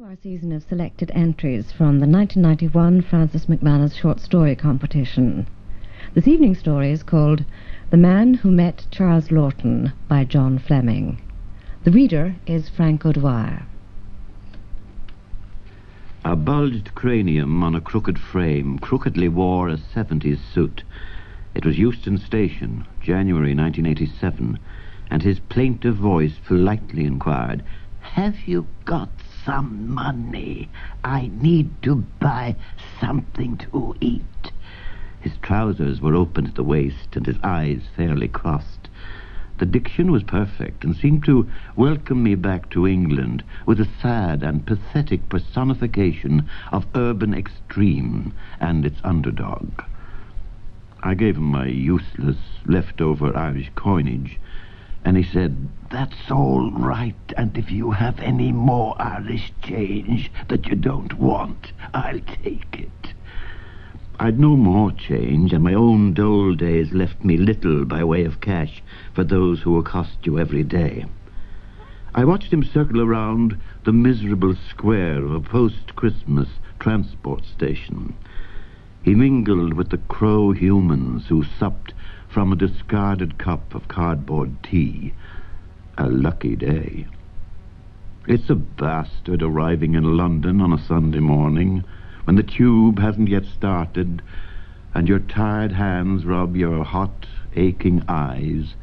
Our season of selected entries from the 1991 Francis McManus short story competition. This evening's story is called The Man Who Met Charles Laughton by John Fleming. The reader is Frank O'Dwyer. A bulged cranium on a crooked frame crookedly wore a 70s suit. It was Euston Station, January 1987, and his plaintive voice politely inquired, "Have you got some money? I need to buy something to eat." His trousers were open at the waist and his eyes fairly crossed. The diction was perfect and seemed to welcome me back to England with a sad and pathetic personification of urban extreme and its underdog. I gave him my useless leftover Irish coinage, and he said, "That's all right, and if you have any more Irish change that you don't want, I'll take it." I'd no more change, and my own dole days left me little by way of cash for those who accost you every day. I watched him circle around the miserable square of a post-Christmas transport station. He mingled with the crow humans who supped from a discarded cup of cardboard tea. A lucky day. It's a bastard arriving in London on a Sunday morning when the tube hasn't yet started and your tired hands rub your hot, aching eyes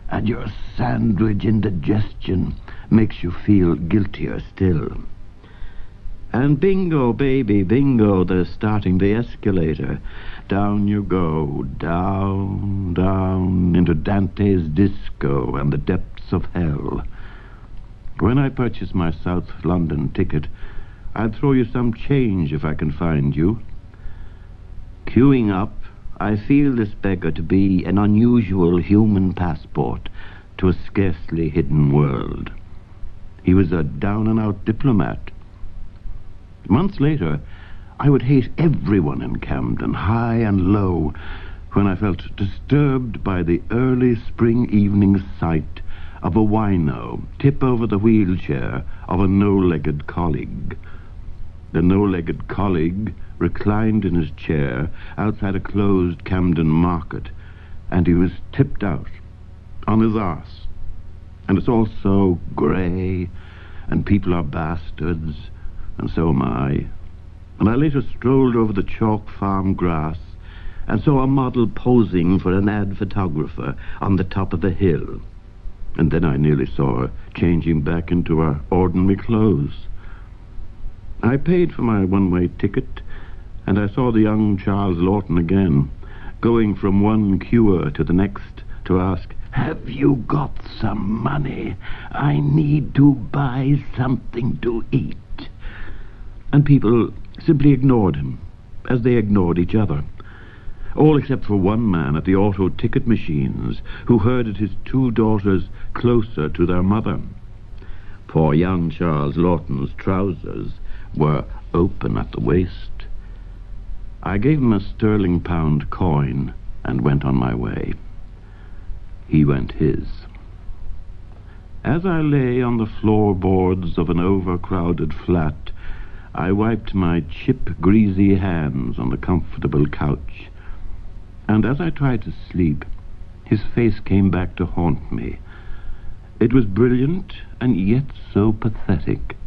and your sandwich indigestion makes you feel guiltier still. And bingo, baby, bingo, they're starting the escalator. Down you go, down, down, into Dante's disco and the depths of hell. When I purchase my South London ticket, I'll throw you some change if I can find you. Queuing up, I feel this beggar to be an unusual human passport to a scarcely hidden world. He was a down-and-out diplomat. Months later, I would hate everyone in Camden, high and low, when I felt disturbed by the early spring evening sight of a wino tip over the wheelchair of a no-legged colleague. The no-legged colleague reclined in his chair outside a closed Camden market, and he was tipped out on his arse. And it's all so grey, and people are bastards, and so am I. And I later strolled over the chalk farm grass and saw a model posing for an ad photographer on the top of the hill. And then I nearly saw her changing back into her ordinary clothes. I paid for my one-way ticket, and I saw the young Charles Laughton again, going from one queuer to the next to ask, "Have you got some money? I need to buy something to eat." And people simply ignored him, as they ignored each other. All except for one man at the auto ticket machines, who herded his two daughters closer to their mother. For young Charles Laughton's trousers were open at the waist. I gave him a sterling-pound coin and went on my way. He went his. As I lay on the floorboards of an overcrowded flat, I wiped my chip-greasy hands on the comfortable couch, and as I tried to sleep, his face came back to haunt me. It was brilliant and yet so pathetic.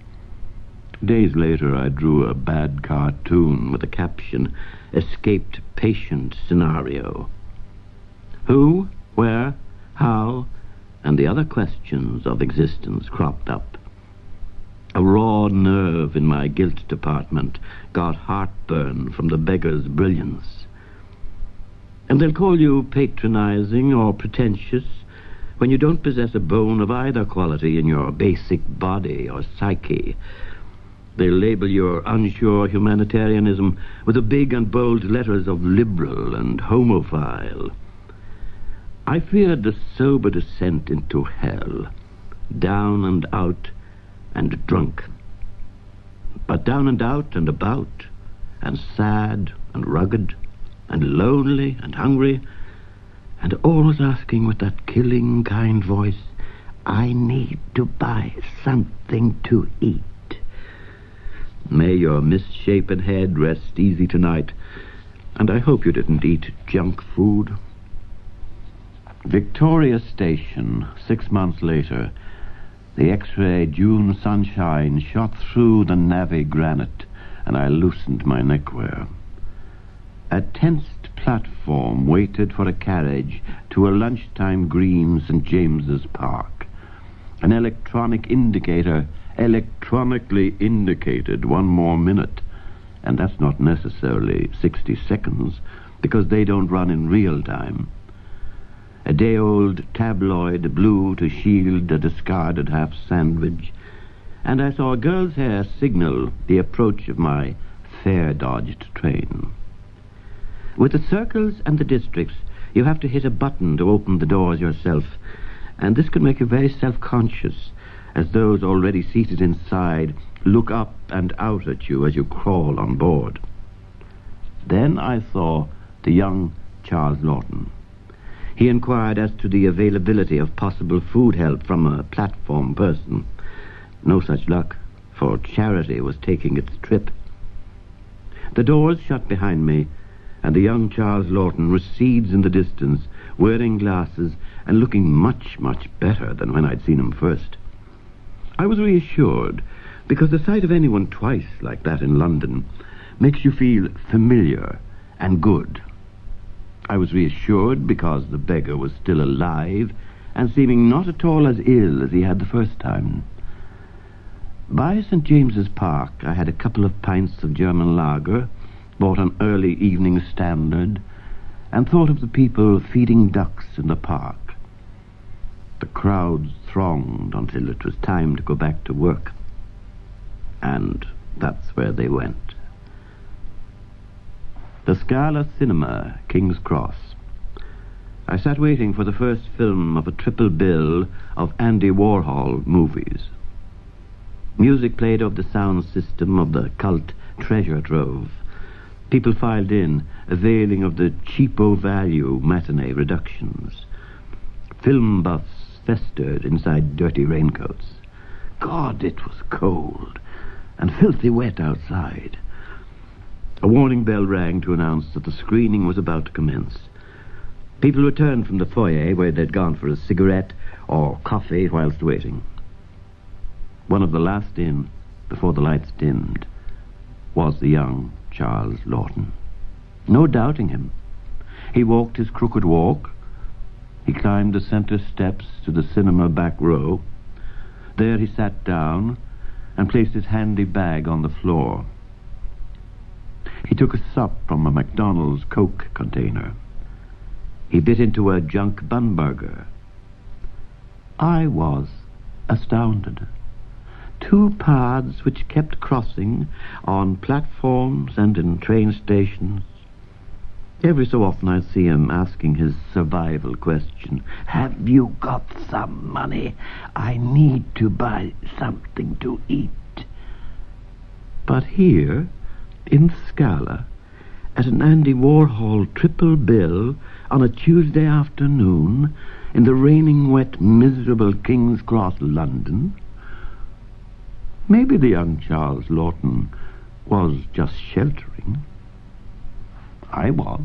Days later, I drew a bad cartoon with the caption, "Escaped Patient Scenario." Who, where, how, and the other questions of existence cropped up. A raw nerve in my guilt department got heartburn from the beggar's brilliance. And they'll call you patronizing or pretentious when you don't possess a bone of either quality in your basic body or psyche. They'll label your unsure humanitarianism with the big and bold letters of liberal and homophile. I feared the sober descent into hell, down and out and drunk. But down and out and about, and sad and rugged, and lonely and hungry, and always asking with that killing kind voice, "I need to buy something to eat." May your misshapen head rest easy tonight, and I hope you didn't eat junk food. Victoria Station, 6 months later. The X-ray June sunshine shot through the navy granite, and I loosened my neckwear. A tensed platform waited for a carriage to a lunchtime green St. James's Park. An electronic indicator electronically indicated 1 more minute, and that's not necessarily 60 seconds, because they don't run in real time. A day-old tabloid blew to shield a discarded half-sandwich, and I saw a girl's hair signal the approach of my fare-dodged train. With the circles and the districts, you have to hit a button to open the doors yourself, and this can make you very self-conscious, as those already seated inside look up and out at you as you crawl on board. Then I saw the young Charles Laughton. He inquired as to the availability of possible food help from a platform person. No such luck, for charity was taking its trip. The doors shut behind me, and the young Charles Laughton recedes in the distance, wearing glasses and looking much, much better than when I'd seen him first. I was reassured, because the sight of anyone twice like that in London makes you feel familiar and good. I was reassured because the beggar was still alive and seeming not at all as ill as he had the first time. By St. James's Park I had a couple of pints of German lager, bought an early evening Standard, and thought of the people feeding ducks in the park. The crowds thronged until it was time to go back to work. And that's where they went. The Scala Cinema, King's Cross. I sat waiting for the first film of a triple bill of Andy Warhol movies. Music played over the sound system of the cult Treasure Trove. People filed in, availing of the cheapo-value matinee reductions. Film buffs festered inside dirty raincoats. God, it was cold and filthy wet outside. A warning bell rang to announce that the screening was about to commence. People returned from the foyer where they'd gone for a cigarette or coffee whilst waiting. One of the last in, before the lights dimmed, was the young Charles Laughton. No doubting him. He walked his crooked walk. He climbed the centre steps to the cinema back row. There he sat down and placed his handy bag on the floor. He took a sup from a McDonald's Coke container. He bit into a junk bun burger. I was astounded. 2 paths which kept crossing on platforms and in train stations. Every so often I see him asking his survival question. Have you got some money? I need to buy something to eat. But here, in Scala, at an Andy Warhol triple bill on a Tuesday afternoon in the raining, wet, miserable King's Cross, London, maybe the young Charles Laughton was just sheltering. I was.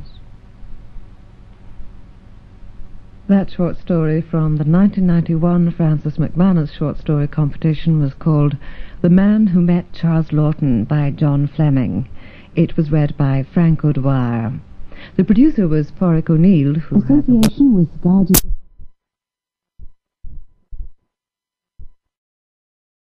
That short story from the 1991 Francis McManus short story competition was called The Man Who Met Charles Laughton by John Fleming. It was read by Frank O'Dwyer. The producer was Porrick O'Neill, who association with Guardian.